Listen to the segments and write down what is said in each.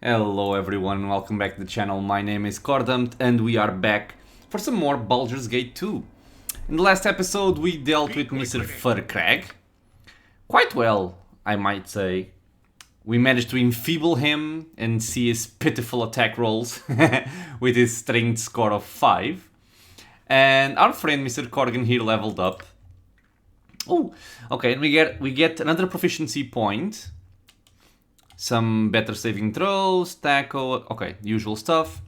Hello everyone, welcome back to the channel. My name is Cordumt and we are back for some more Baldur's Gate 2. In the last episode we dealt with Mr. Firkraag. Quite well, I might say. We managed to enfeeble him and see his pitiful attack rolls with his strength score of 5. And our friend Mr. Corgan here leveled up. Oh, okay, and we get another proficiency point. Some better saving throws, tackle, okay, usual stuff.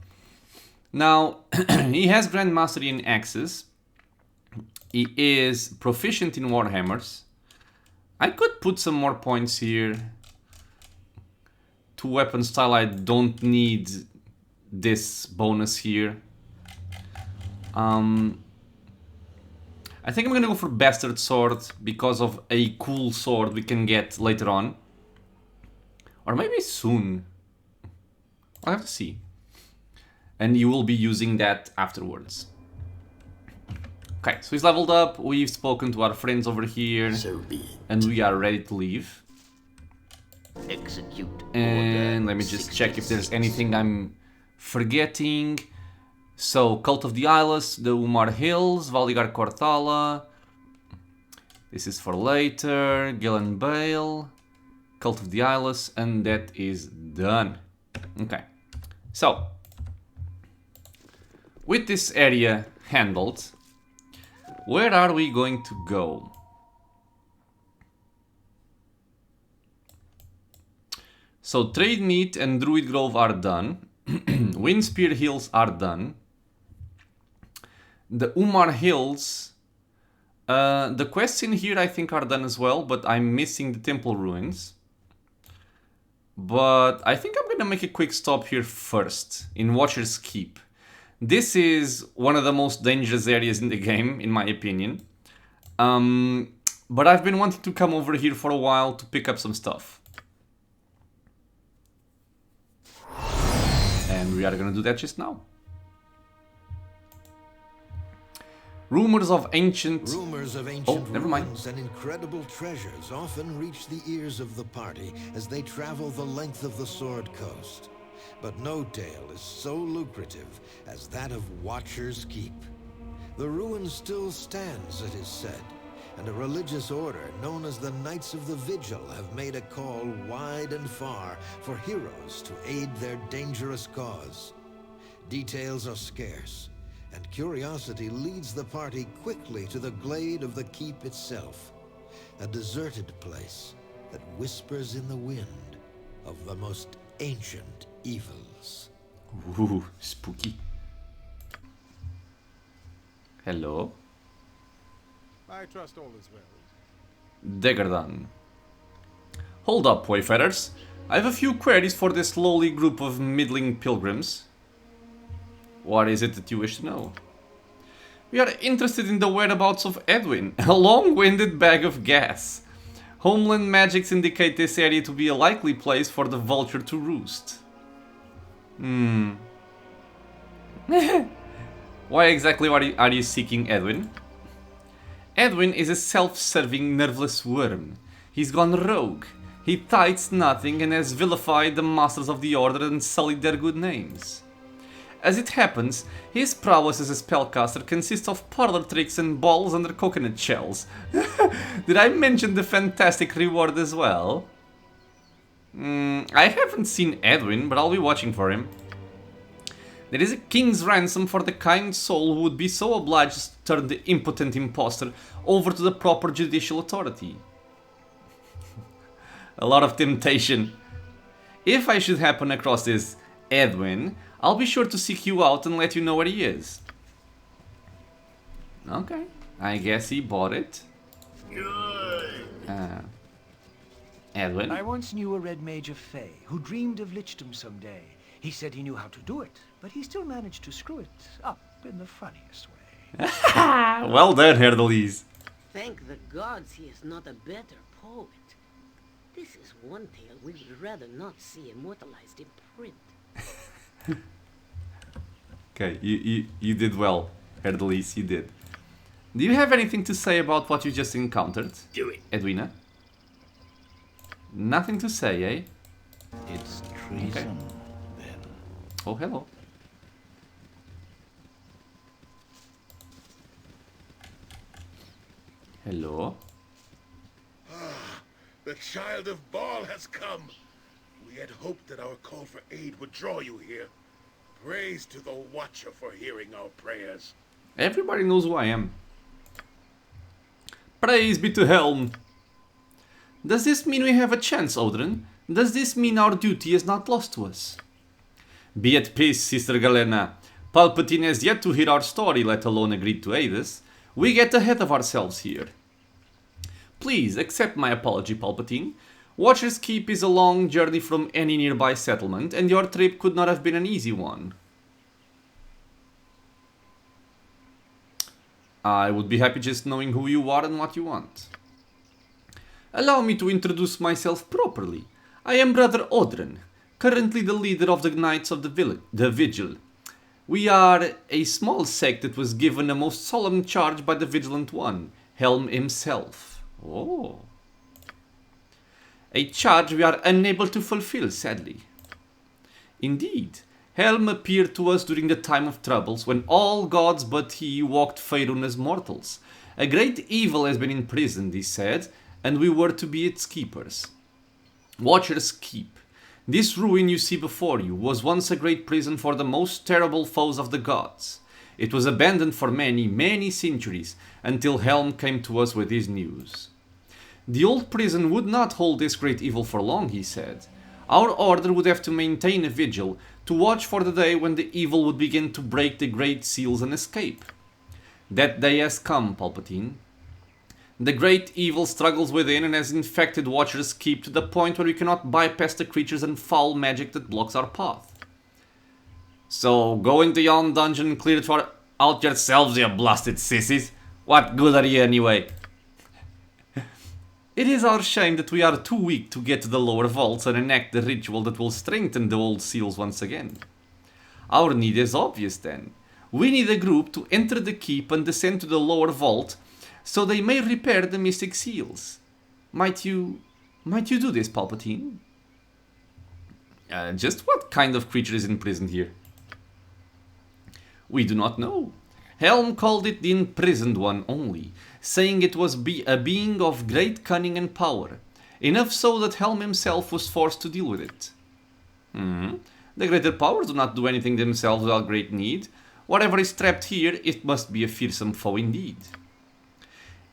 Now, he has Grand Mastery in axes. He is proficient in Warhammers. I could put some more points here. To weapon style, I don't need this bonus here. I think I'm gonna go for Bastard Sword because of a cool sword we can get later on. Or maybe soon. I'll have to see. And you will be using that afterwards. Okay, so he's leveled up. We've spoken to our friends over here. So be it. And we are ready to leave. Execute. And let me just check if there's anything I'm forgetting. So, Cult of the Eyeless, the Umar Hills, Valigar Cortala. This is for later. Gillen Bale. Cult of the Eyeless, and that is done. Okay, so with this area handled, where are we going to go? So Trade Meat and Druid Grove are done. Windspear Hills are done. The Umar Hills, the quests in here I think are done as well, but I'm missing the Temple Ruins. But I think I'm gonna make a quick stop here first, in Watcher's Keep. This is one of the most dangerous areas in the game, in my opinion. But I've been wanting to come over here for a while to pick up some stuff. And we are gonna do that just now. Rumors of ancient never mind. Ruins and incredible treasures often reach the ears of the party as they travel the length of the Sword Coast. But no tale is so lucrative as that of Watcher's Keep. The ruin still stands, it is said, and a religious order known as the Knights of the Vigil have made a call wide and far for heroes to aid their dangerous cause. Details are scarce, and curiosity leads the party quickly to the glade of the keep itself, a deserted place that whispers in the wind of the most ancient evils. Ooh, spooky. Hello? I trust all is well. Daggerdan. Hold up, Wayfarers. I have a few queries for this lowly group of middling pilgrims. What is it that you wish to know? We are interested in the whereabouts of Edwin, a long-winded bag of gas. Homeland magics indicate this area to be a likely place for the vulture to roost. Why exactly are you seeking Edwin? Edwin is a self-serving, nerveless worm. He's gone rogue. He tithes nothing and has vilified the masters of the order and sullied their good names. As it happens, his prowess as a spellcaster consists of parlor tricks and balls under coconut shells. Did I mention the fantastic reward as well? I haven't seen Edwin, but I'll be watching for him. There is a king's ransom for the kind soul who would be so obliged to turn the impotent impostor over to the proper judicial authority. A lot of temptation. If I should happen across this Edwin, I'll be sure to seek you out and let you know where he is. Okay, I guess he bought it. Edwin? I once knew a red mage of Fey who dreamed of lichdom someday. He said he knew how to do it, but he still managed to screw it up in the funniest way. Well done, Herdelis. Thank the gods he is not a better poet. This is one tale we would rather not see immortalized in print. Okay, you did well, Herdelis, you did. Do you have anything to say about what you just encountered? Do it. Edwina? Nothing to say, eh? It's treason. Oh, hello. Hello. The child of Baal has come. We had hoped that our call for aid would draw you here. Praise to the Watcher for hearing our prayers. Everybody knows who I am. Praise be to Helm. Does this mean we have a chance, Odrin? Does this mean our duty is not lost to us? Be at peace, Sister Galena. Palpatine has yet to hear our story, let alone agreed to aid us. We get ahead of ourselves here. Please accept my apology, Palpatine. Watcher's Keep is a long journey from any nearby settlement, and your trip could not have been an easy one. I would be happy just knowing who you are and what you want. Allow me to introduce myself properly. I am Brother Odrin, currently the leader of the Knights of the Vigil. We are a small sect that was given a most solemn charge by the Vigilant One, Helm himself. Oh. A charge we are unable to fulfill, sadly. Indeed, Helm appeared to us during the time of troubles, when all gods but he walked Faerun as mortals. A great evil has been imprisoned, he said, and we were to be its keepers. Watcher's Keep. This ruin you see before you was once a great prison for the most terrible foes of the gods. It was abandoned for many, many centuries, until Helm came to us with his news. The old prison would not hold this great evil for long, he said. Our order would have to maintain a vigil to watch for the day when the evil would begin to break the great seals and escape. That day has come, Palpatine. The great evil struggles within and has infected Watcher's Keep to the point where we cannot bypass the creatures and foul magic that blocks our path. So, go into yon dungeon and clear it out yourselves, you blasted sissies. What good are you anyway? It is our shame that we are too weak to get to the lower vaults and enact the ritual that will strengthen the old seals once again. Our need is obvious then. We need a group to enter the keep and descend to the lower vault so they may repair the mystic seals. Might you do this, Palpatine? Just what kind of creature is imprisoned here? We do not know. Helm called it the imprisoned one only, saying it was a being of great cunning and power, enough so that Helm himself was forced to deal with it. The greater powers do not do anything themselves without great need. Whatever is trapped here, it must be a fearsome foe indeed.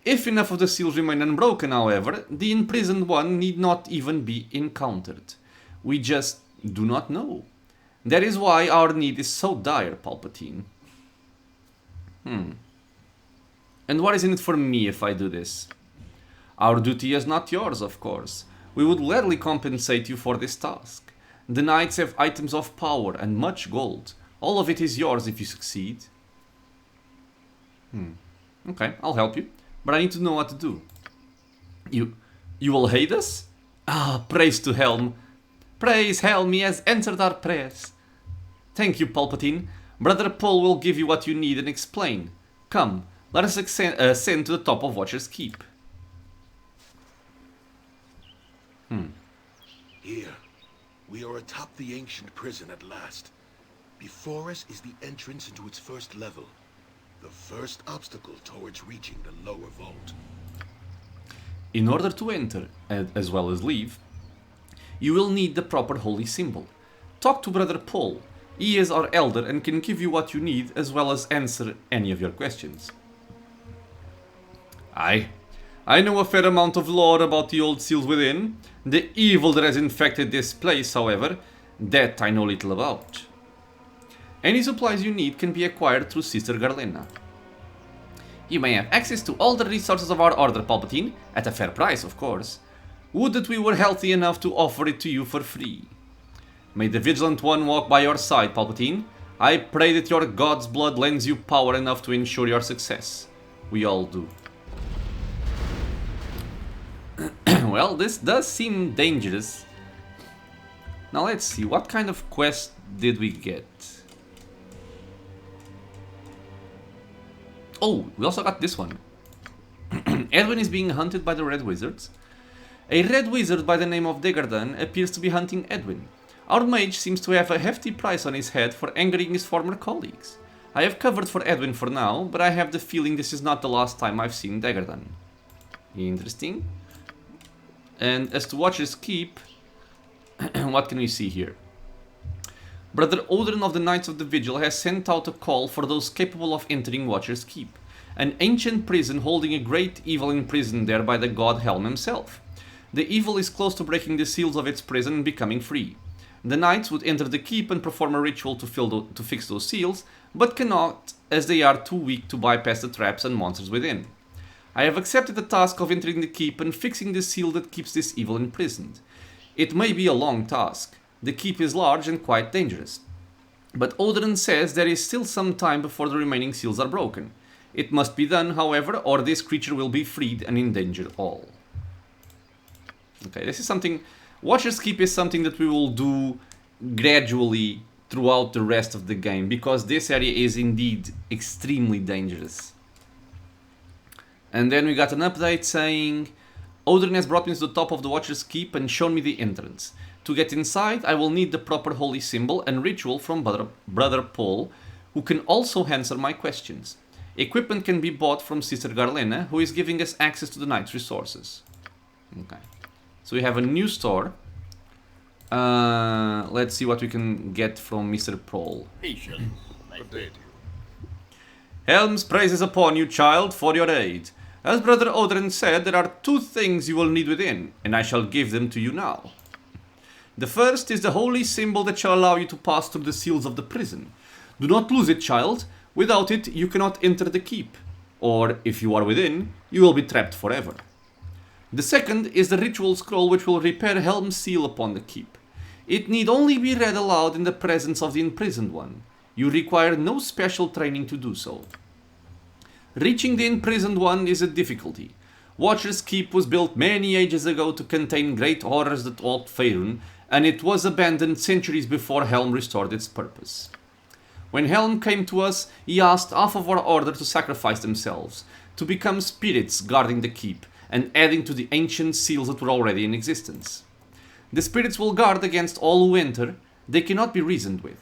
If enough of the seals remain unbroken, however, the imprisoned one need not even be encountered. We just do not know. That is why our need is so dire, Palpatine. And what is in it for me if I do this? Our duty is not yours, of course. We would gladly compensate you for this task. The knights have items of power and much gold. All of it is yours if you succeed. Okay, I'll help you. But I need to know what to do. You will aid us? Ah, praise to Helm. Praise Helm, he has answered our prayers. Thank you, Palpatine. Brother Paul will give you what you need and explain. Come, let us ascend to the top of Watcher's Keep. Here, we are atop the ancient prison at last. Before us is the entrance into its first level. The first obstacle towards reaching the lower vault. In order to enter, as well as leave, you will need the proper holy symbol. Talk to Brother Paul. He is our elder and can give you what you need as well as answer any of your questions. I know a fair amount of lore about the old seals within. The evil that has infected this place, however, that I know little about. Any supplies you need can be acquired through Sister Garlena. You may have access to all the resources of our order, Palpatine, at a fair price, of course. Would that we were healthy enough to offer it to you for free. May the Vigilant One walk by your side, Palpatine. I pray that your god's blood lends you power enough to ensure your success. We all do. Well, this does seem dangerous. Now let's see, what kind of quest did we get? Oh, we also got this one. Edwin is being hunted by the Red Wizards. A Red Wizard by the name of Degardan appears to be hunting Edwin. Our mage seems to have a hefty price on his head for angering his former colleagues. I have covered for Edwin for now, but I have the feeling this is not the last time I've seen dagger done. Interesting. And as to Watcher's Keep, what can we see here? Brother Odin of the Knights of the Vigil has sent out a call for those capable of entering Watcher's Keep, an ancient prison holding a great evil imprisoned there by the god Helm himself. The evil is close to breaking the seals of its prison and becoming free. The knights would enter the keep and perform a ritual to fix those seals, but cannot, as they are too weak to bypass the traps and monsters within. I have accepted the task of entering the keep and fixing the seal that keeps this evil imprisoned. It may be a long task. The keep is large and quite dangerous. But Odin says there is still some time before the remaining seals are broken. It must be done, however, or this creature will be freed and endanger all. Okay, this is something... Watcher's Keep is something that we will do gradually throughout the rest of the game, because this area is indeed extremely dangerous. And then we got an update saying, Odin has brought me to the top of the Watcher's Keep and shown me the entrance. To get inside, I will need the proper holy symbol and ritual from Brother Paul, who can also answer my questions. Equipment can be bought from Sister Garlena, who is giving us access to the knight's resources. Okay. So we have a new store. Let's see what we can get from Mr. Paul. Helm's praises upon you, child, for your aid. As Brother Odin said, there are 2 things you will need within, and I shall give them to you now. The first is the holy symbol that shall allow you to pass through the seals of the prison. Do not lose it, child. Without it, you cannot enter the keep. Or, if you are within, you will be trapped forever. The second is the ritual scroll which will repair Helm's seal upon the keep. It need only be read aloud in the presence of the imprisoned one. You require no special training to do so. Reaching the imprisoned one is a difficulty. Watcher's Keep was built many ages ago to contain great horrors that walked Faerun, and it was abandoned centuries before Helm restored its purpose. When Helm came to us, he asked half of our order to sacrifice themselves, to become spirits guarding the keep, and adding to the ancient seals that were already in existence. The spirits will guard against all who enter. They cannot be reasoned with.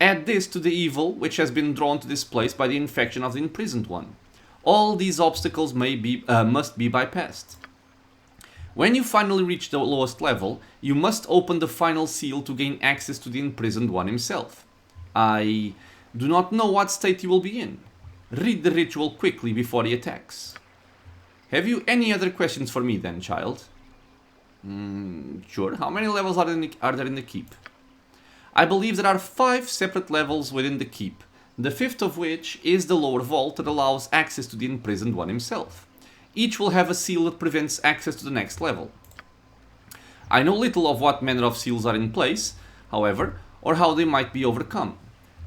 Add this to the evil which has been drawn to this place by the infection of the imprisoned one. All these obstacles must be bypassed. When you finally reach the lowest level, you must open the final seal to gain access to the imprisoned one himself. I do not know what state he will be in. Read the ritual quickly before he attacks. Have you any other questions for me then, child? Sure. How many levels are there in the keep? I believe there are 5 separate levels within the keep, the 5th of which is the lower vault that allows access to the imprisoned one himself. Each will have a seal that prevents access to the next level. I know little of what manner of seals are in place, however, or how they might be overcome.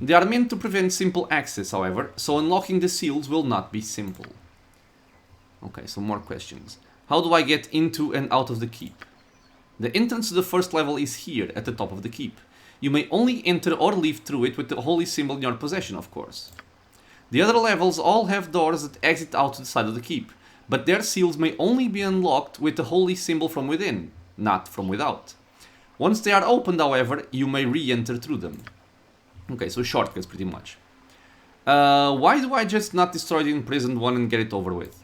They are meant to prevent simple access, however, so unlocking the seals will not be simple. Okay, so more questions. How do I get into and out of the keep? The entrance to the first level is here, at the top of the keep. You may only enter or leave through it with the holy symbol in your possession, of course. The other levels all have doors that exit out to the side of the keep, but their seals may only be unlocked with the holy symbol from within, not from without. Once they are opened, however, you may re-enter through them. Okay, so shortcuts pretty much. Why do I just not destroy the imprisoned one and get it over with?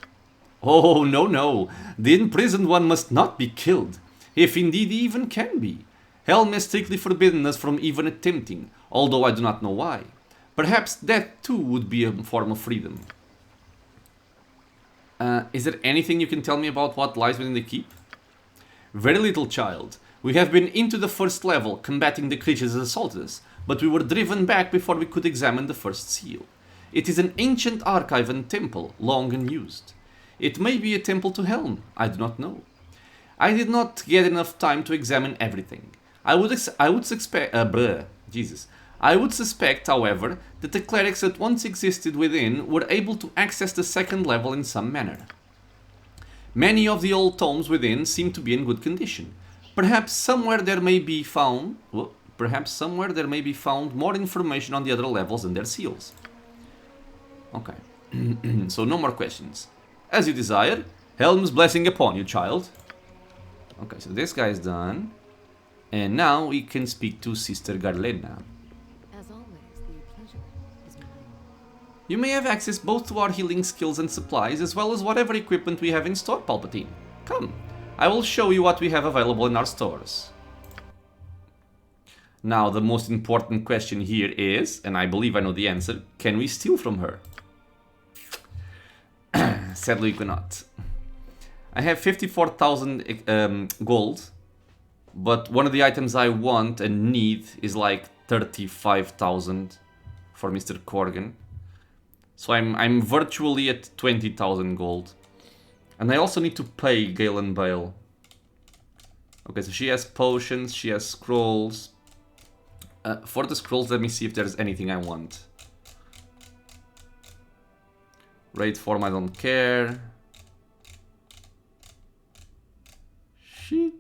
Oh, no. The imprisoned one must not be killed, if indeed he even can be. Helm has strictly forbidden us from even attempting, although I do not know why. Perhaps death too would be a form of freedom. Is there anything you can tell me about what lies within the keep? Very little, child. We have been into the first level, combating the creatures that assaulted us, but we were driven back before we could examine the first seal. It is an ancient archive and temple, long unused. It may be a temple to Helm, I do not know. I did not get enough time to examine everything. I would suspect, however, that the clerics that once existed within were able to access the second level in some manner. Many of the old tomes within seem to be in good condition. Perhaps somewhere there may be found more information on the other levels and their seals. Okay, so no more questions. As you desire, Helm's blessing upon you, child. Okay, so this guy is done. And now we can speak to Sister Garlena. As always, the pleasure is mine. You may have access both to our healing skills and supplies, as well as whatever equipment we have in store, Palpatine. Come, I will show you what we have available in our stores. Now, the most important question here is, and I believe I know the answer, can we steal from her? Sadly, we cannot. I have 54,000 gold, but one of the items I want and need is like 35,000 for Mr. Corgan. So I'm virtually at 20,000 gold. And I also need to pay Galen Bale. Okay, so she has potions, she has scrolls. For the scrolls, let me see if there's anything I want. Raid form, I don't care. She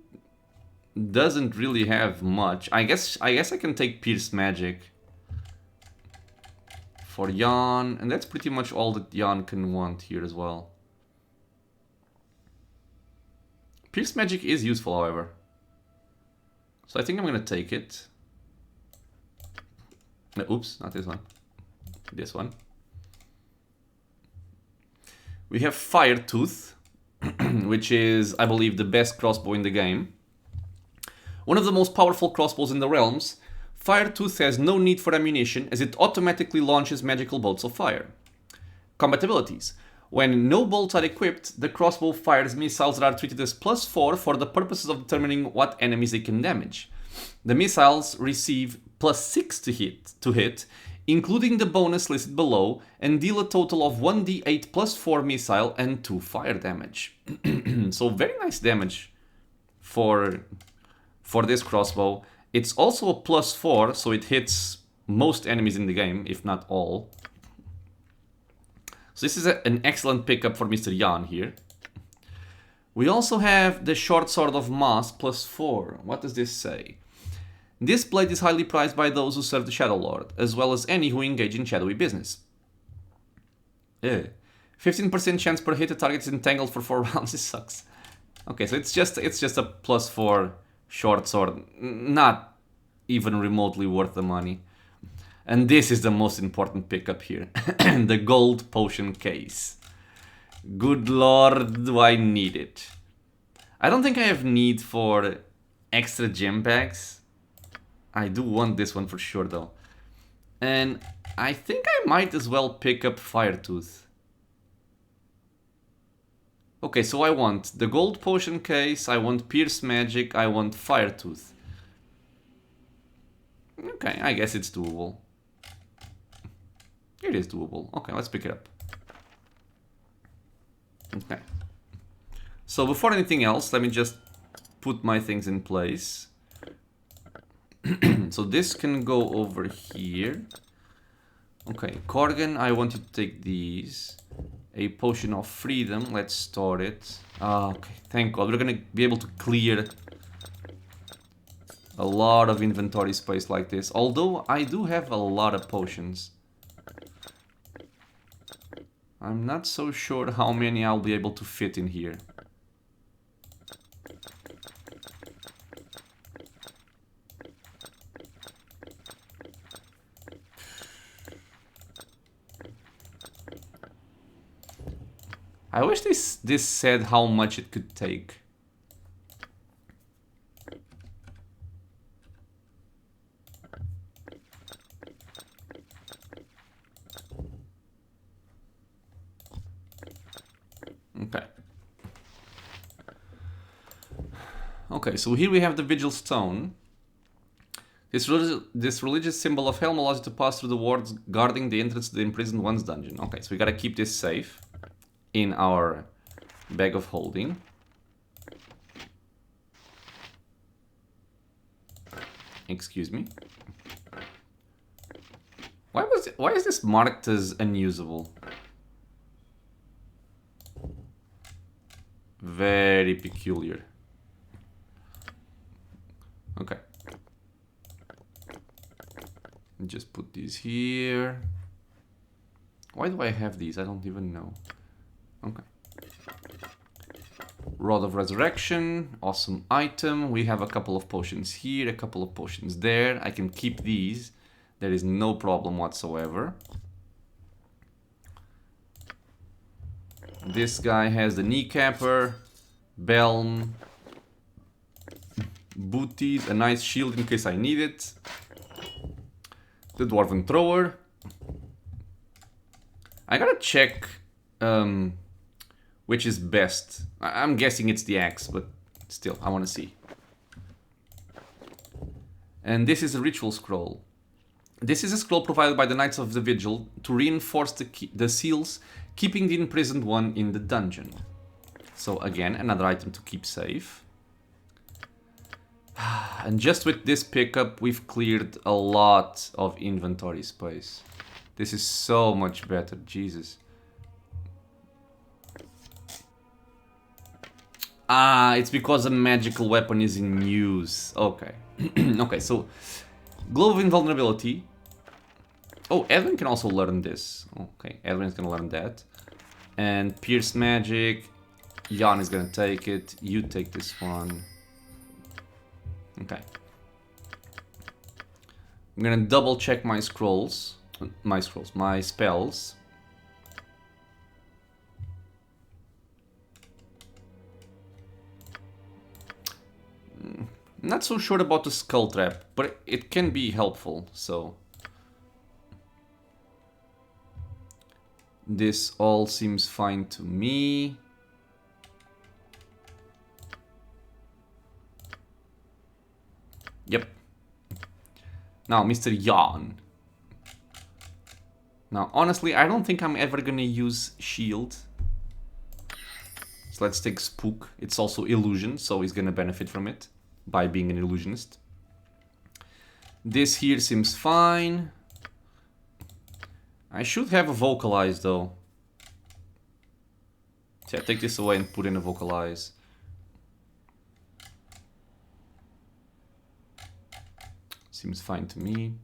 doesn't really have much. I guess I can take Pierce Magic for Jan, and that's pretty much all that Jan can want here as well. Pierce Magic is useful, however. So I think I'm gonna take it. Oops, not this one. This one. We have Fire Tooth, which is, I believe, the best crossbow in the game. One of the most powerful crossbows in the realms, Fire Tooth has no need for ammunition as it automatically launches magical bolts of fire. Compatibilities. When no bolts are equipped, the crossbow fires missiles that are treated as +4 for the purposes of determining what enemies they can damage. The missiles receive +6 to hit, including the bonus listed below, and deal a total of 1d8 +4 missile and 2 fire damage. So very nice damage for this crossbow. It's also a +4, so it hits most enemies in the game, if not all. So this is an excellent pickup for Mr. Jan here. We also have the Short Sword of Mass +4. What does this say? This blade is highly prized by those who serve the Shadow Lord, as well as any who engage in shadowy business. 15% chance per hit, the target is entangled for 4 rounds. This sucks. Okay, so it's just a +4 short sword, not even remotely worth the money. And this is the most important pickup here, the gold potion case. Good lord, do I need it? I don't think I have need for extra gem packs. I do want this one for sure though. And I think I might as well pick up Firetooth. Okay, so I want the gold potion case, I want Pierce Magic, I want Firetooth. Okay, I guess it's doable. It is doable. Okay, let's pick it up. Okay. So before anything else, let me just put my things in place. So this can go over here. Okay, Corgan, I want you to take these. A potion of freedom, let's store it. Okay, thank God. We're gonna be able to clear a lot of inventory space like this. Although I do have a lot of potions. I'm not so sure how many I'll be able to fit in here. I wish this said how much it could take. Okay. Okay, so here we have the Vigil Stone. This religious symbol of Helm allows you to pass through the wards guarding the entrance to the imprisoned one's dungeon. Okay, so we gotta keep this safe in our bag of holding. Excuse me. Why is this marked as unusable? Very peculiar. Okay. Just put these here. Why do I have these? I don't even know. Okay. Rod of Resurrection, awesome item. We have a couple of potions here, a couple of potions there. I can keep these. There is no problem whatsoever. This guy has the kneecapper, Belm, booties, a nice shield in case I need it. The Dwarven Thrower. I gotta check which is best. I'm guessing it's the axe, but still, I wanna see. And this is a ritual scroll. This is a scroll provided by the Knights of the Vigil to reinforce the seals, keeping the imprisoned one in the dungeon. So again, another item to keep safe. And just with this pickup, we've cleared a lot of inventory space. This is so much better, Jesus. Ah, it's because a magical weapon is in use. Okay. Okay, so Glove of Invulnerability. Oh, Edwin can also learn this. Okay, Edwin's gonna learn that. And Pierce Magic. Jan is gonna take it. You take this one. Okay. I'm gonna double check my scrolls. My spells. Not so sure about the skull trap, but it can be helpful, so. This all seems fine to me. Yep. Now, Mr. Jan. Now, honestly, I don't think I'm ever gonna use shield. So let's take Spook. It's also illusion, so he's gonna benefit from it by being an illusionist. This here seems fine. I should have a Vocalize though. So I take this away and put in a Vocalize. Seems fine to me.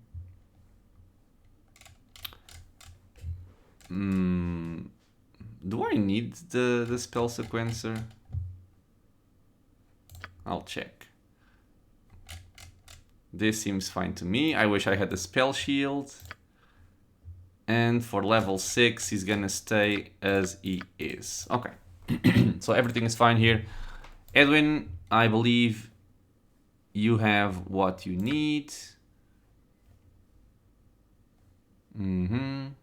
Do I need the spell sequencer? I'll check. This seems fine to me. I wish I had the spell shield. And for level 6, he's gonna stay as he is. Okay. So everything is fine here. Edwin, I believe you have what you need. I'm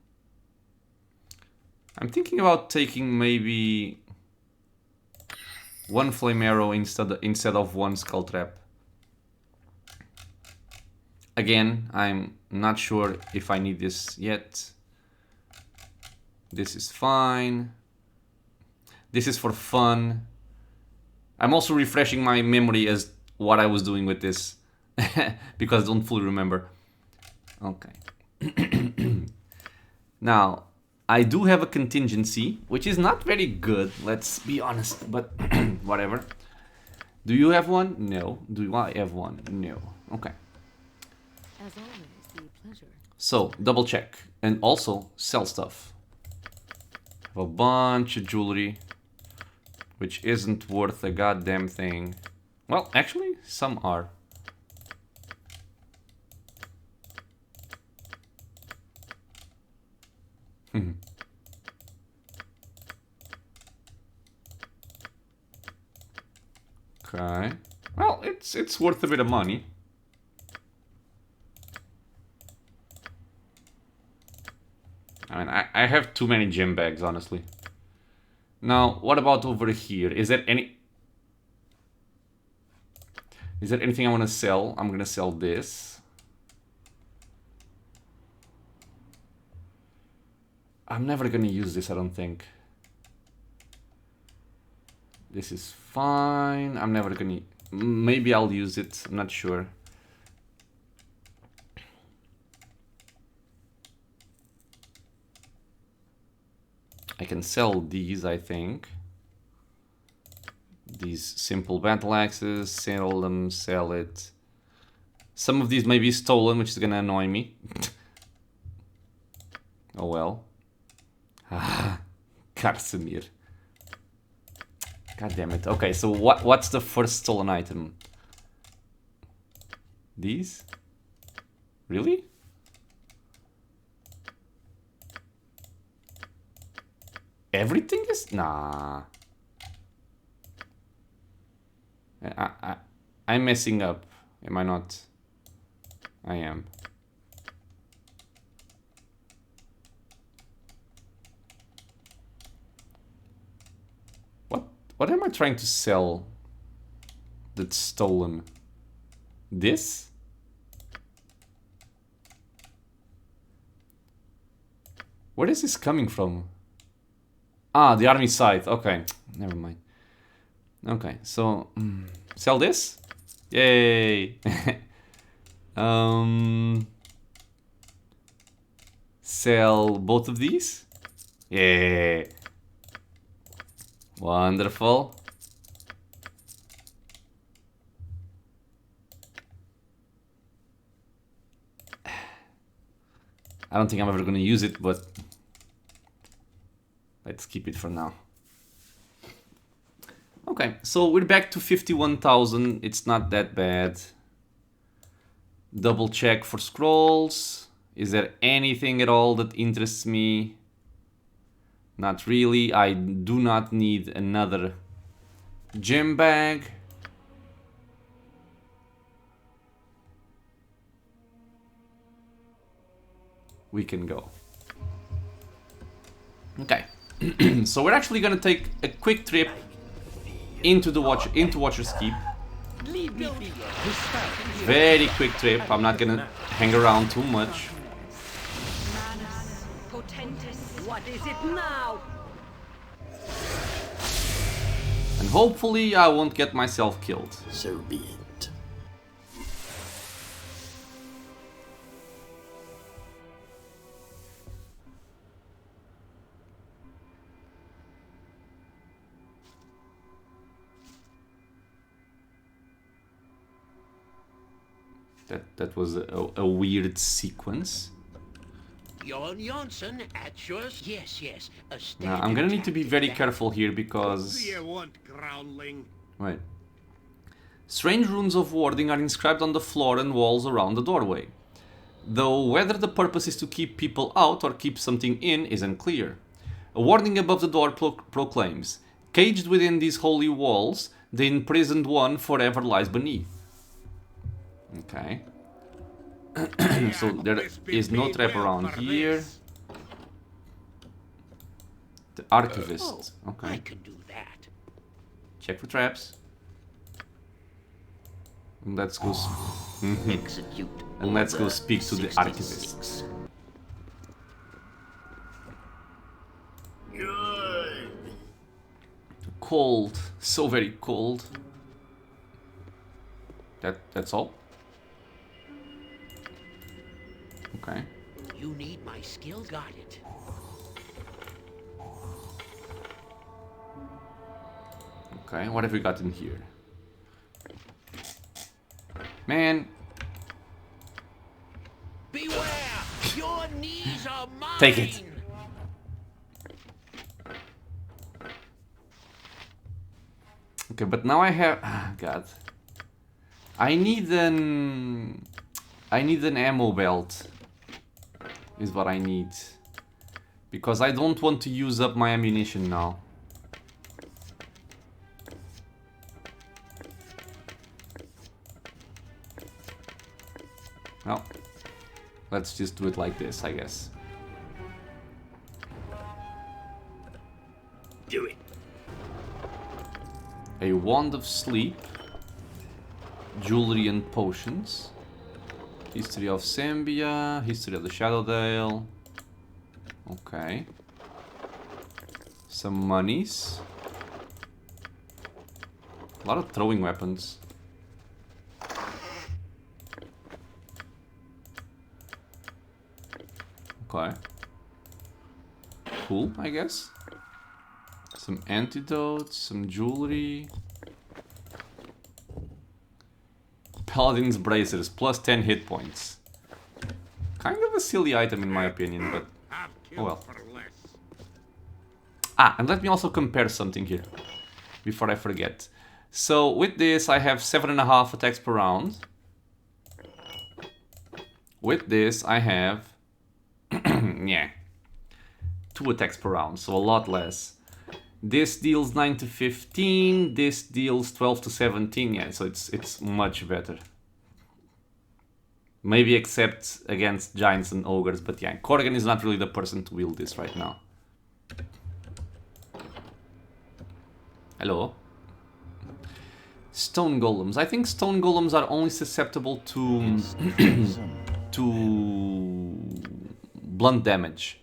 thinking about taking maybe one flame arrow instead of one skull trap. Again, I'm not sure if I need this yet. This is fine. This is for fun. I'm also refreshing my memory as what I was doing with this because I don't fully remember. Okay. Now, I do have a contingency, which is not very good, let's be honest, but whatever. Do you have one? No. Do I have one? No. Okay. As always, the pleasure. So, double check. And also, sell stuff. Have a bunch of jewelry, which isn't worth a goddamn thing. Well, actually, some are. Okay. Well, it's worth a bit of money. I mean, I have too many gem bags, honestly. Now, what about over here? Is there anything I want to sell? I'm gonna sell this. I'm never gonna use this, I don't think. This is fine. I'm never gonna... Maybe I'll use it. I'm not sure. I can sell these, I think. These simple battle axes. Sell them, sell it. Some of these may be stolen, which is gonna annoy me. Oh well. Ah, Karsemir. God damn it. Okay, so what's the first stolen item? These? Really? Everything is... Nah. I'm messing up. Am I not? I am. What am I trying to sell that's stolen? This? Where is this coming from? Ah, the army site. Okay, never mind. Okay, so sell this? Yay! Sell both of these? Yay! Wonderful. I don't think I'm ever gonna use it, but let's keep it for now. Okay, so we're back to 51,000. It's not that bad. Double check for scrolls. Is there anything at all that interests me? Not really. I do not need another gem bag. We can go. Okay. So we're actually gonna take a quick trip into Watcher's Keep. Very quick trip. I'm not gonna hang around too much. What is it now? And hopefully I won't get myself killed. So be it. That was a weird sequence. Jon Johnson at yours? Yes, yes. Now I'm gonna need to be very careful here because... What do you want, groundling? Right. Strange runes of warding are inscribed on the floor and walls around the doorway. Though whether the purpose is to keep people out or keep something in is unclear. A warning above the door proclaims, "Caged within these holy walls, the imprisoned one forever lies beneath." Okay. So there is no trap around here. The archivist. Okay. I can do that. Check for traps. And let's go. Execute. And let's go speak to the 66. archivist. Cold. So very cold. That's all? Okay. You need my skill, got it. Okay, what have we got in here? Man. Beware! Your knees are mine! Take it. Okay, but now I have... God. I need an ammo belt. Is what I need. Because I don't want to use up my ammunition now. Well, let's just do it like this, I guess. Do it. A wand of sleep. Jewelry and potions. History of Zambia. History of the Shadowdale. Okay. Some monies. A lot of throwing weapons. Okay. Cool, I guess. Some antidotes, some jewelry. Paladin's bracers, plus 10 hit points. Kind of a silly item in my opinion, but oh well. Ah, and let me also compare something here. before I forget. So with this I have 7.5 attacks per round. With this I have yeah, 2 attacks per round, so a lot less. This deals 9 to 15, this deals 12 to 17, yeah, so it's much better. Maybe except against giants and ogres, but yeah, Corgan is not really the person to wield this right now. Hello? Stone golems. I think stone golems are only susceptible to to blunt damage.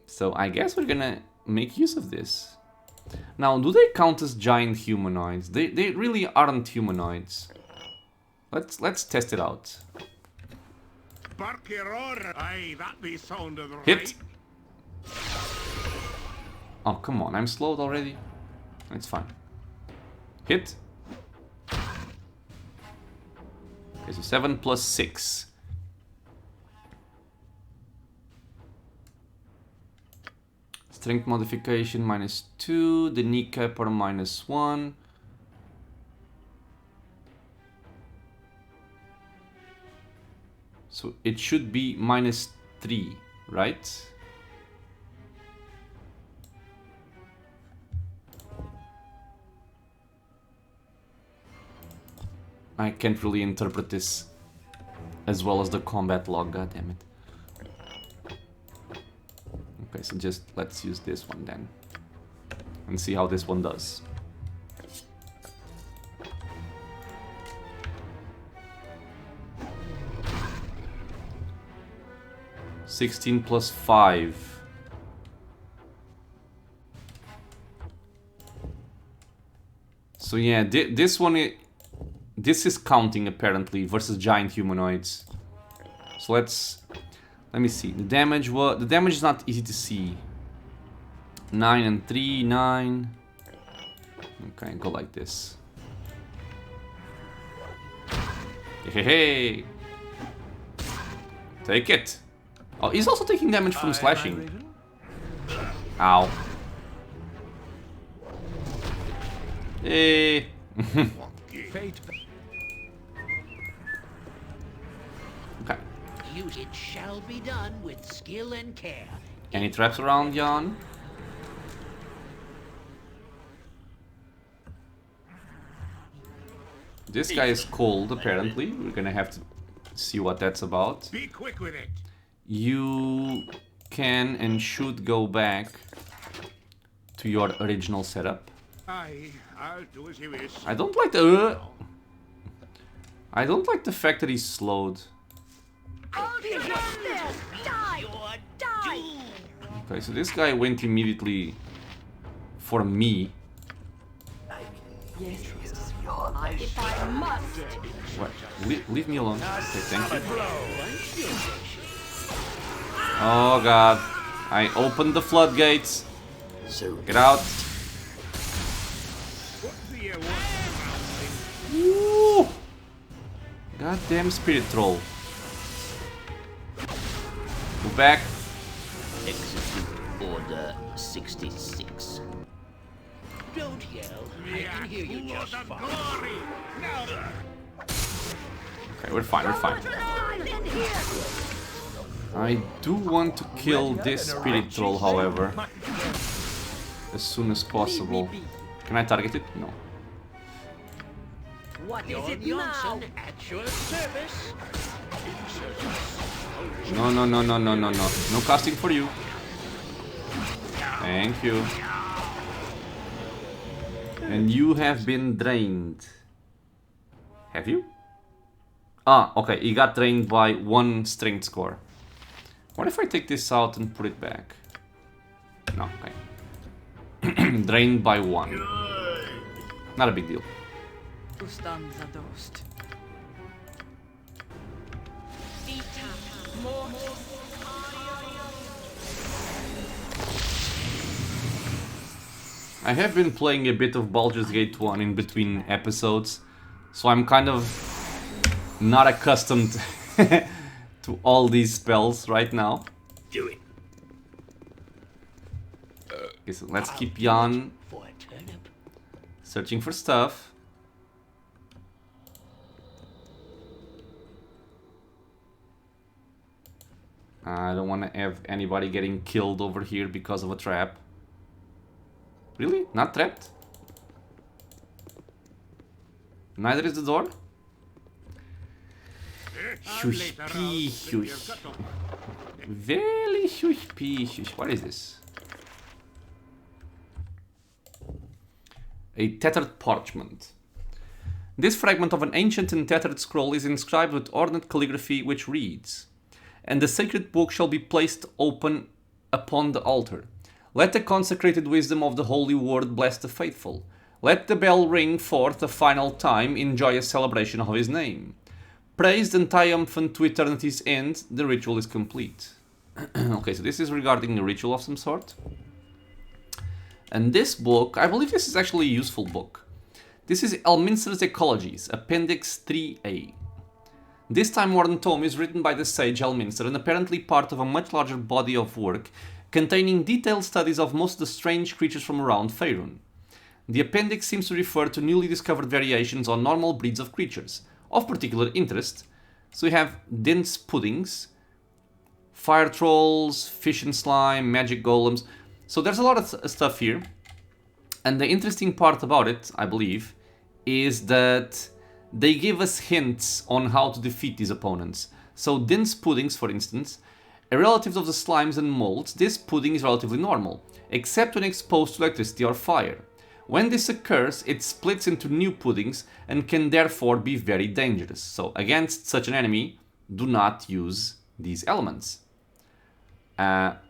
So I guess we're gonna make use of this. Now, do they count as giant humanoids? They really aren't humanoids. Let's test it out. Hit. Oh, come on, I'm slowed already. It's fine. Hit. Okay, so 7 plus 6. Strength modification -2, the kneecap are -1. So it should be -3, right? I can't really interpret this as well as the combat log, goddammit. Okay, so just let's use this one then. And see how this one does. (16 plus 5). So yeah, this one, this is counting apparently versus giant humanoids. So let me see. The damage is not easy to see. 9 and 3, 9. Okay, go like this. Hey, hey. Take it. Oh, he's also taking damage from slashing. Ow. Hey. Okay. It shall be done with skill and care. Any traps around, Jan? This guy is cold, apparently. We're gonna have to see what that's about. Be quick with it. You can and should go back to your original setup. I'll do as you wish. I don't like the fact that he's slowed. Okay, so this guy went immediately for me. If I must. What? Leave me alone. Okay, thank you. Oh god. I opened the floodgates. Get out. Woo! Goddamn spirit troll. Go back. Execute Order 66. Don't yell. I can hear you just fine. Okay, we're fine, we're fine. I do want to kill this spirit troll, however, as soon as possible. Can I target it? No. What is it now? At your service. No. No casting for you. Thank you. And you have been drained. Have you? Ah, okay, he got drained by 1 strength score. What if I take this out and put it back? No, okay. Drained by 1. Not a big deal. I have been playing a bit of Baldur's Gate 1 in between episodes, so I'm kind of not accustomed to all these spells right now. Do it. Okay, so let's keep Jan Searching for stuff. I don't want to have anybody getting killed over here because of a trap. Really? Not trapped? Neither is the door? Shush pee shush. Very shush pee shush. What is this? A tattered parchment. This fragment of an ancient and tattered scroll is inscribed with ornate calligraphy which reads, "And the sacred book shall be placed open upon the altar. Let the consecrated wisdom of the holy word bless the faithful. Let the bell ring forth a final time in joyous celebration of his name. Praised and triumphant to eternity's end, the ritual is complete." Okay, so this is regarding a ritual of some sort. And this book, I believe this is actually a useful book. This is Elminster's Ecologies, Appendix 3A. This time-worn tome is written by the sage Elminster and apparently part of a much larger body of work containing detailed studies of most of the strange creatures from around Faerun. The appendix seems to refer to newly discovered variations on normal breeds of creatures, of particular interest. So we have dense puddings, fire trolls, fish and slime, magic golems. So there's a lot of stuff here. And the interesting part about it, I believe, is that they give us hints on how to defeat these opponents. So dense puddings, for instance, a relative of the slimes and molds, this pudding is relatively normal, except when exposed to electricity or fire. When this occurs, it splits into new puddings and can therefore be very dangerous. So against such an enemy, do not use these elements.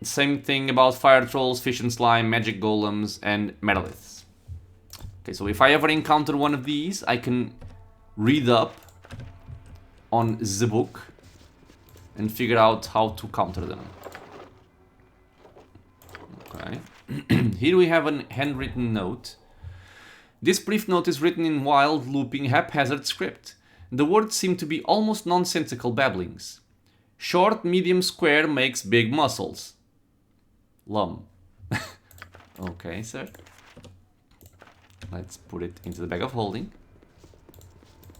Same thing about fire trolls, fish and slime, magic golems, and metaliths. Okay, so if I ever encounter one of these, I can read up on the book and figure out how to counter them. Okay. Here we have a handwritten note. This brief note is written in wild, looping, haphazard script. The words seem to be almost nonsensical babblings. Short, medium, square makes big muscles. Lum. Okay, sir. Let's put it into the bag of holding.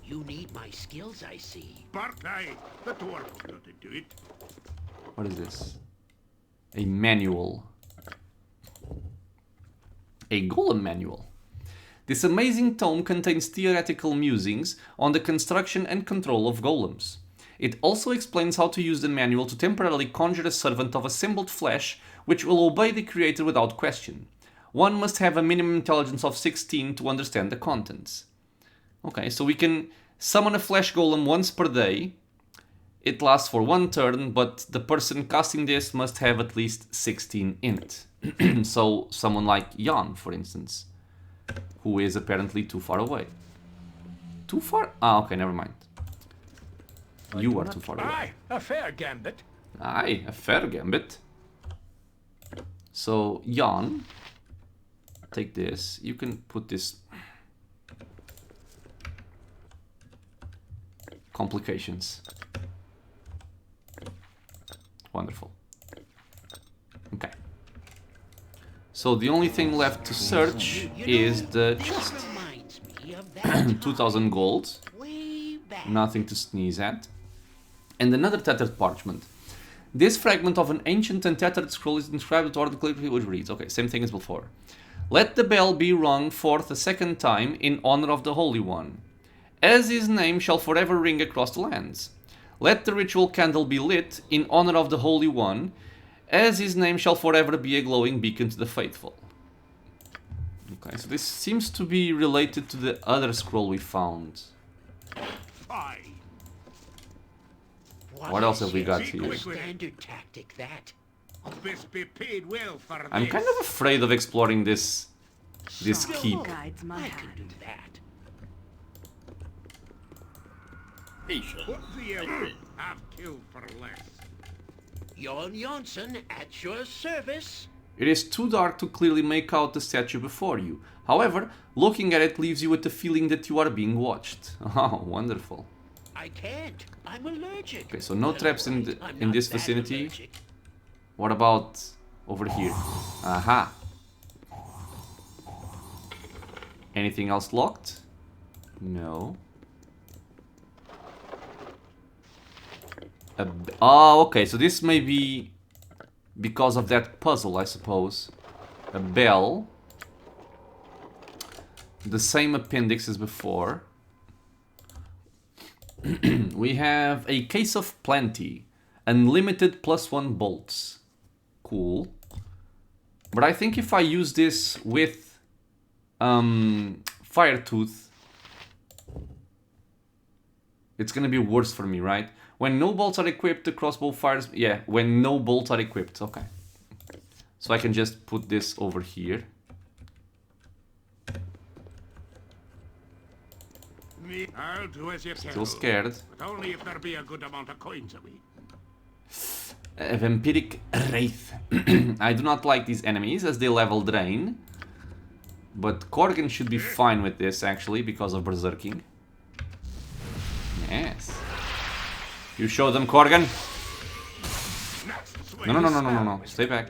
You need my skills, I see. Bartai, the dwarf know to do it. What is this? A manual. A golem manual. This amazing tome contains theoretical musings on the construction and control of golems. It also explains how to use the manual to temporarily conjure a servant of assembled flesh which will obey the creator without question. One must have a minimum intelligence of 16 to understand the contents. Okay, so we can summon a flesh golem once per day. It lasts for one turn, but the person casting this must have at least 16 in it. So someone like Jan, for instance, who is apparently too far away. Too far? Ah, okay, never mind. You are too far away. Aye, a fair gambit. Aye, a fair gambit. So, Jan, take this. You can put this... Complications. Wonderful. Okay. So the only thing left to search is the chest. 2000 gold. Nothing to sneeze at. And another tattered parchment. This fragment of an ancient and tattered scroll is inscribed with ornate calligraphy which reads, okay, same thing as before. Let the bell be rung forth a second time in honor of the Holy One. As his name shall forever ring across the lands. Let the ritual candle be lit in honor of the Holy One, as his name shall forever be a glowing beacon to the faithful. Okay, so this seems to be related to the other scroll we found. What else have we got here? Standard tactic, that. Be paid well for I'm kind of afraid of exploring this keep. Guides my I hand. can do that. Patience. What the hell? I've killed for less. Jon Jonsson at your service. It is too dark to clearly make out the statue before you. However, looking at it leaves you with the feeling that you are being watched. Oh, wonderful. I can't. I'm allergic. Okay, so no traps in I'm in not this that vicinity. allergic. What about over here? Aha. Anything else locked? No. Oh, okay, so this may be because of that puzzle, I suppose. A bell. The same appendix as before. We have a case of plenty. Unlimited +1 bolts. Cool. But I think if I use this with Firetooth, it's gonna be worse for me, right? When no bolts are equipped, the crossbow fires... Yeah, when no bolts are equipped, okay. So I can just put this over here. I'll do as you tell. Still scared. But only if there be a good amount of coins away. A vampiric wraith. I do not like these enemies as they level drain. But Korgan should be fine with this actually because of berserking. Yes. You show them, Korgan. No, no, no, no, no, no, no. Stay back.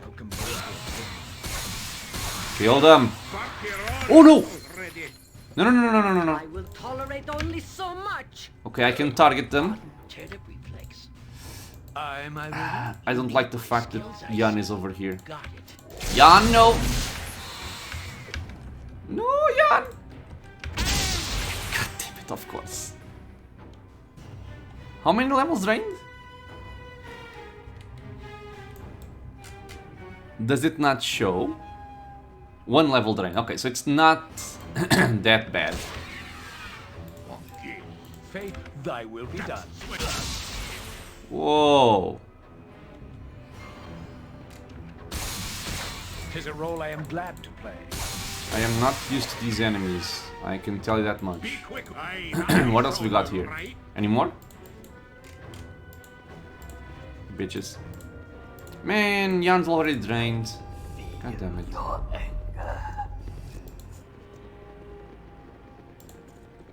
Kill them. Oh no! No, no, no, no, no, no, no. I will tolerate only so much. Okay, I can target them. Turnip reflex. I don't like the fact that Jan is over here. Got it. Jan, no! No, Jan! God damn it, of course. How many levels drained? Does it not show? 1 level drain. Okay, so it's not that bad. Fate, thy will be done. Whoa. 'Tis a role I am glad to play. I am not used to these enemies. I can tell you that much. Be quick. What else we got here? Any more? Bitches. Man, Jan's already drained. God damn it.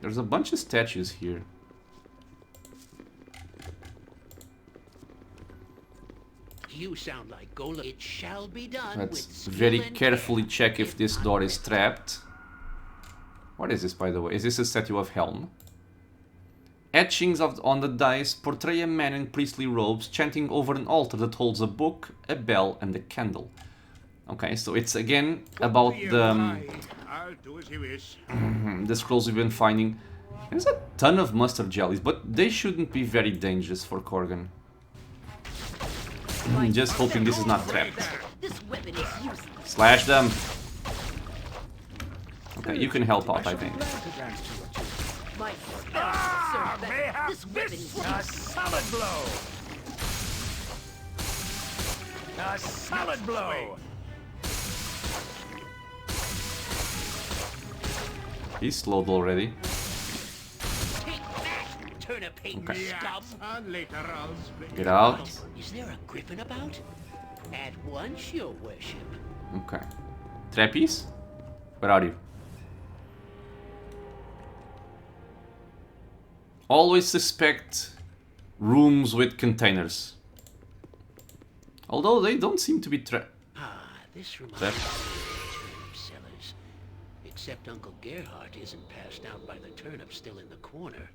There's a bunch of statues here. You sound like Gola. It shall be done. Let's with skill very and carefully care. check if this door is trapped. What is this, by the way? Is this a statue of Helm? Etchings on the dice portray a man in priestly robes chanting over an altar that holds a book, a bell, and a candle. Okay, so it's again about I'll do as you wish. the scrolls we've been finding. There's a ton of mustard jellies, but they shouldn't be very dangerous for Korgan. Just hoping this is not trapped. This weapon is useless. Slash them! Okay, you can help out, I think. My serve better. This weapon is A solid blow. A solid blow. He's slowed already. Take that, turnip hating Okay. scum. And later I'll split. Get out. Is there a griffin about? At once, your worship. Okay. Trappies? Where are you? Always suspect rooms with containers. Although they don't seem to be This reminds Trap. me of the turnip sellers. Except Uncle Gerhardt isn't passed out by the turnip still in the corner.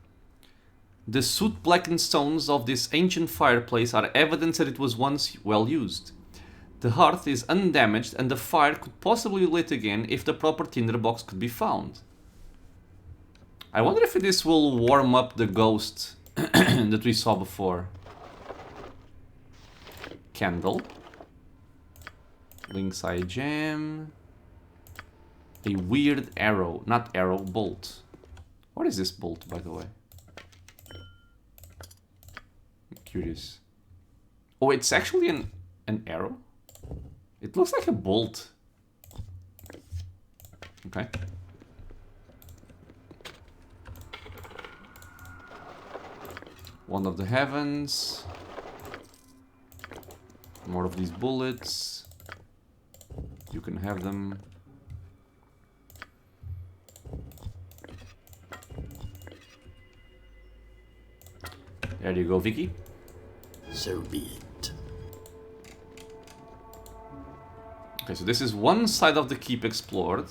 The soot-blackened stones of this ancient fireplace are evidence that it was once well used. The hearth is undamaged and the fire could possibly be lit again if the proper tinderbox could be found. I wonder if this will warm up the ghost that we saw before. Candle. Link's Eye Gem. A weird arrow. Not arrow, bolt. What is this bolt, by the way? I'm curious. Oh, it's actually an arrow? It looks like a bolt. Okay. One of the heavens. More of these bullets. You can have them. There you go, Vicky. So be it. Okay, so this is one side of the keep explored.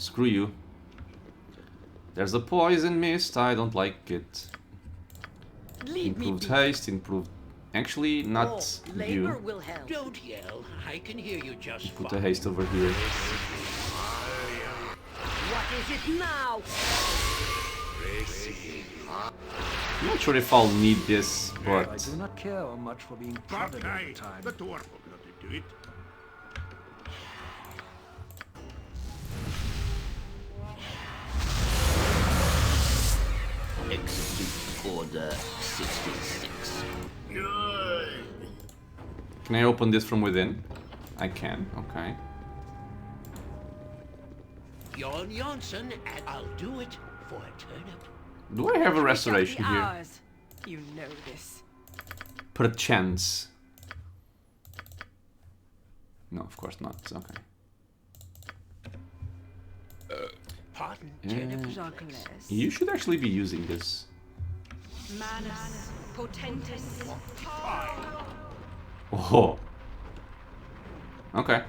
screw you. There's a poison mist, I don't like it. Improved haste, improved... Actually, not you. Will help. Don't yell. I can hear you just Put fine. a haste over here. What is it now? I'm not sure if I'll need this, I but... do not care much for being prodded all the time. The dwarf will be able to do it. Execute Order 66. Can I open this from within? I can, okay. Jon Janssen, and I'll do it for a turnip. Do I have a restoration here? Ours. You know this. Perchance. No, of course not, okay. Pardon, Yeah. Juggles. You should actually be using this. Manus. Potentis. Oh. Okay.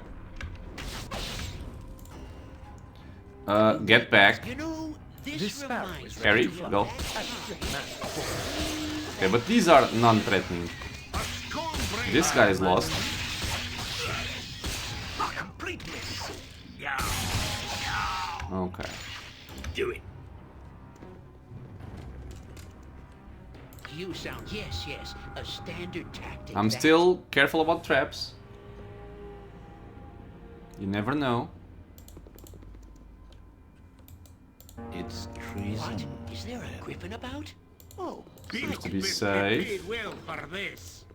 Get back. You know, this sparrow reminds is Harry, me of go. that strange Okay, but these are non-threatening. This guy is lost. a complete miss. Okay. Do it. You sound, yes, a standard tactic. I'm that- still careful about traps. You never know. It's What? treason. Is there a griffin about? Oh, Seems to be We've safe. paid well for this.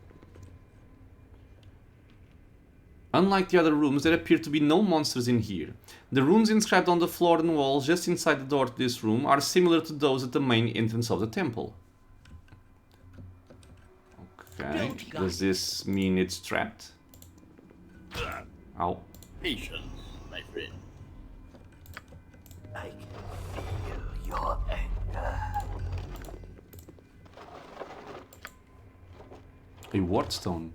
Unlike the other rooms, there appear to be no monsters in here. The runes inscribed on the floor and walls just inside the door to this room are similar to those at the main entrance of the temple. Okay, does this mean it's trapped? Ow. Patience, my friend. I can feel your anger. A ward stone.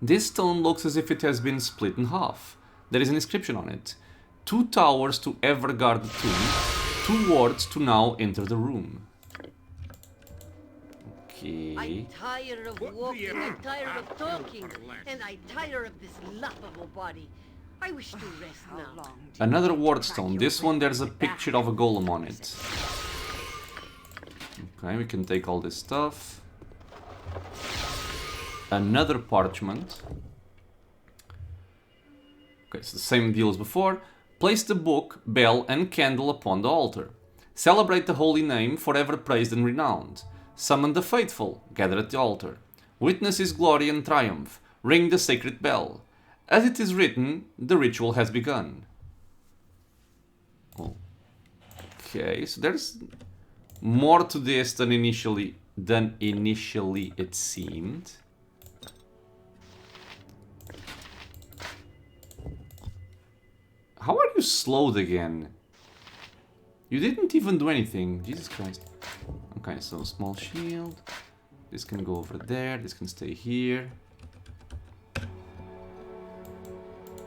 This stone looks as if it has been split in half. There is an inscription on it. 2 towers to ever guard the tomb, 2 wards to now enter the room. Okay. I'm tired of What do walking, you I'm tired have of to talking, for less? and I'm tired of this laughable body. I wish to rest now. Another ward stone. This one there's a picture of a golem on it. Okay, we can take all this stuff. Another parchment. Okay, it's the same deal as before. Place the book, bell and candle upon the altar. Celebrate the holy name, forever praised and renowned. Summon the faithful, gather at the altar. Witness his glory and triumph. Ring the sacred bell. As it is written, the ritual has begun. Okay, so there's more to this than initially it seemed. How are you slowed again? You didn't even do anything. Jesus Christ. Okay, so small shield. This can go over there. This can stay here.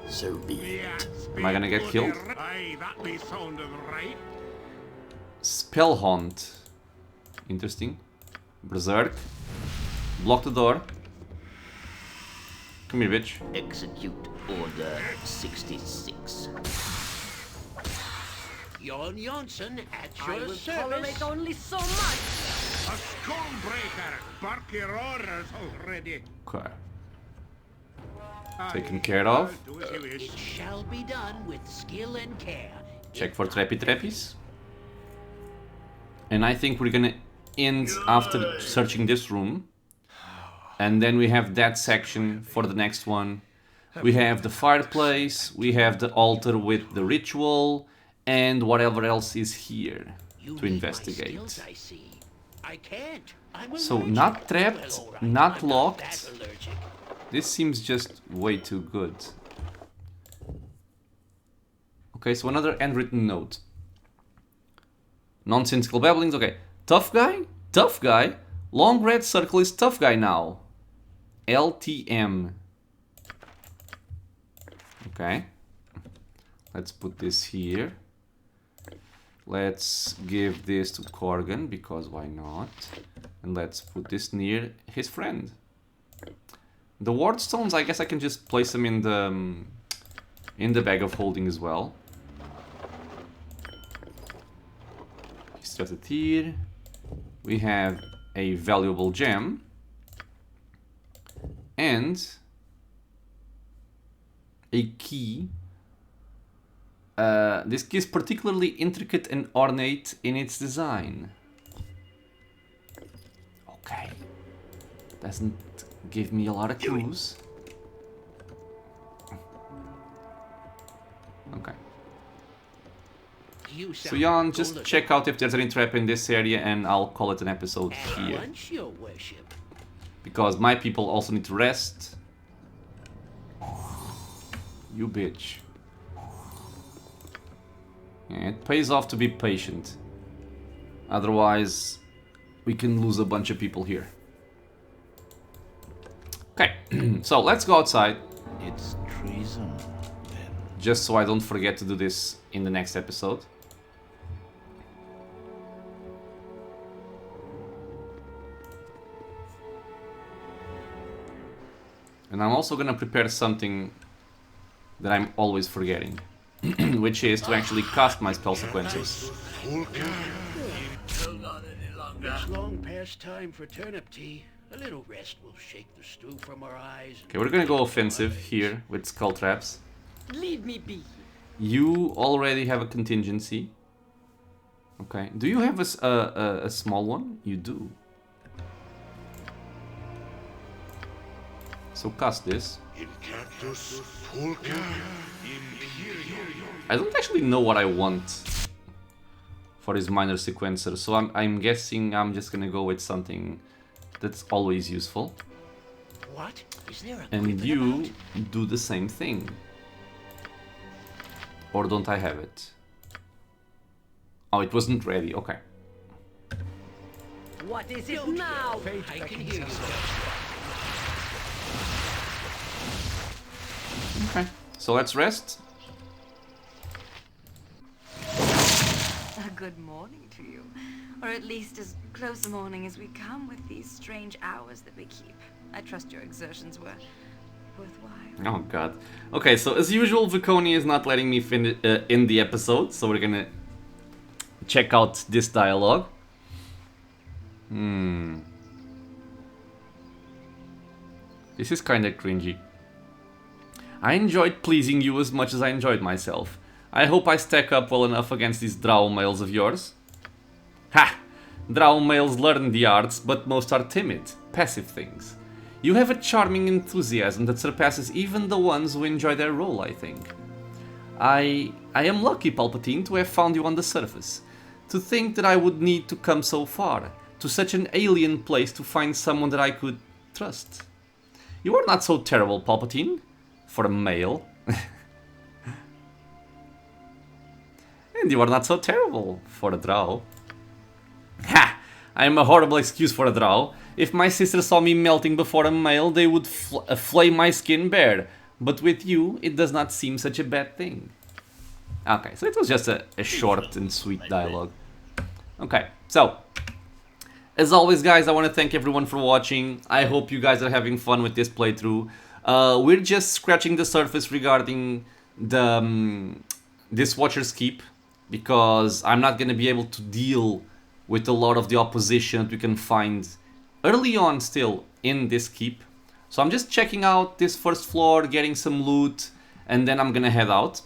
So be it. Am I gonna get killed? Aye, that may sound right. Spell Haunt. Interesting. Berserk. Block the door. Come here, bitch. Execute Order 66. Jon Janssen at I your will service. tolerate only so much. A skullbreaker. Bark your orders already. Okay. Aye, Taken care of. I'll do as you wish. It shall be done with skill and care. Check for trappy trappies. And I think we're gonna end after searching this room. And then we have that section for the next one. We have the fireplace, we have the altar with the ritual, and whatever else is here You to need my investigate. skills, I see. I can't. I'm So allergic. not trapped, Well, all right, not I'm locked. that allergic. This seems just way too good. Okay, so another handwritten note. Nonsensical babblings, okay. Tough guy? Tough guy? Long red circle is tough guy now. LTM. Okay. Let's put this here. Let's give this to Corgan, because why not? And let's put this near his friend. The ward stones, I guess I can just place them in the bag of holding as well. He's just it here. We have a valuable gem. And a key. This key is particularly intricate and ornate in its design. Okay. Doesn't give me a lot of clues. Okay. So Jan, just check out if there's any trap in this area and I'll call it an episode here. Because my people also need to rest. You bitch. Yeah, it pays off to be patient. Otherwise, we can lose a bunch of people here. Okay, so let's go outside. It's treason, then. Just so I don't forget to do this in the next episode. And I'm also gonna prepare something that I'm always forgetting. Which is to actually cast my spell sequences. It's long past time for turnip tea. A little rest will shake the stew from our eyes. Okay, we're gonna go offensive here with skull traps. Leave me be. You already have a contingency. Okay, do you have a small one? You do. So cast this. I don't actually know what I want for his minor sequencer, so I'm guessing I'm just gonna go with something that's always useful. What? Is there a And you do the same thing. Or don't I have it? Oh, it wasn't ready. Okay. What is it now? I can hear you. Okay. So let's rest. A good morning to you. Or at least as close a morning as we come with these strange hours that we keep. I trust your exertions were worthwhile. Oh god. Okay, so as usual, Viconi is not letting me end the episode, so we're gonna check out this dialogue. This is kinda cringy. I enjoyed pleasing you as much as I enjoyed myself. I hope I stack up well enough against these drow males of yours. Ha! Drow males learn the arts, but most are timid, passive things. You have a charming enthusiasm that surpasses even the ones who enjoy their role, I think. I am lucky, Palpatine, to have found you on the surface. To think that I would need to come so far, to such an alien place to find someone that I could trust. You are not so terrible, Palpatine. For a male. And you are not so terrible for a drow. Ha! I am a horrible excuse for a drow. If my sister saw me melting before a male, they would flame my skin bare. But with you, it does not seem such a bad thing. Okay, so it was just a short and sweet dialogue. Okay, so as always, guys, I want to thank everyone for watching. I hope you guys are having fun with this playthrough. We're just scratching the surface regarding the this Watcher's Keep, because I'm not going to be able to deal with a lot of the opposition that we can find early on still in this keep. So I'm just checking out this first floor, getting some loot, and then I'm going to head out.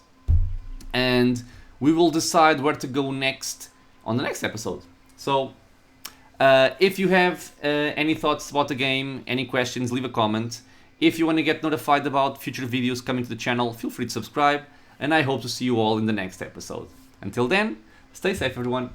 And we will decide where to go next on the next episode. So if you have any thoughts about the game, any questions, leave a comment. If you want to get notified about future videos coming to the channel, feel free to subscribe, and I hope to see you all in the next episode. Until then, stay safe everyone.